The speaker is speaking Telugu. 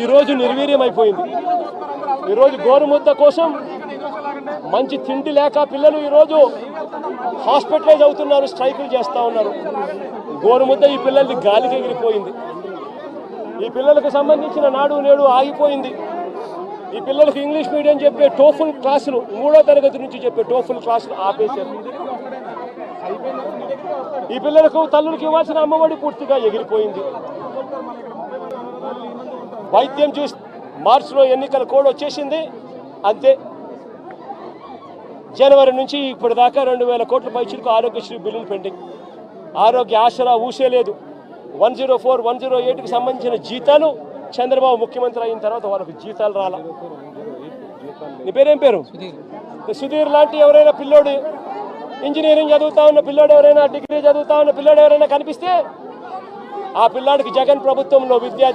ఈరోజు నిర్వీర్యం అయిపోయింది. ఈరోజు గోరుముద్ద కోసం మంచి తిండి లేక పిల్లలు ఈరోజు హాస్పిటలైజ్ అవుతున్నారు, స్ట్రైకులు చేస్తూ ఉన్నారు. గోరుముద్ద ఈ పిల్లల్ని గాలికి ఎగిరిపోయింది. ఈ పిల్లలకు సంబంధించిన నాడు నేడు ఆగిపోయింది. ఈ పిల్లలకు ఇంగ్లీష్ మీడియం చెప్పే టోఫుల్ క్లాసులు 3వ తరగతి నుంచి చెప్పే టోఫుల్ క్లాసులు ఆపేశారు. ఈ పిల్లలకు తల్లులకు ఇవ్వాల్సిన అమ్మఒడి పూర్తిగా ఎగిరిపోయింది. వైద్యం చూసి మార్చిలో ఎన్నికల కోడ్ వచ్చేసింది, అంతే. జనవరి నుంచి ఇప్పటిదాకా 2000 కోట్ల పైచిలకు ఆరోగ్యశ్రీ బిల్లులు పెండింగ్. ఆరోగ్య ఆసరా ఊసే లేదు. 104, 108కి సంబంధించిన జీతాలు చంద్రబాబు ముఖ్యమంత్రి అయిన తర్వాత వాళ్ళకు జీతాలు రాలా. నీ పేరేం పేరు? సుధీర్ లాంటి ఎవరైనా పిల్లోడు, ఇంజనీరింగ్ చదువుతా ఉన్న పిల్లోడు ఎవరైనా, డిగ్రీ చదువుతా ఉన్న పిల్లోడు ఎవరైనా కనిపిస్తే ఆ పిల్లాడికి జగన్ ప్రభుత్వంలో విద్యా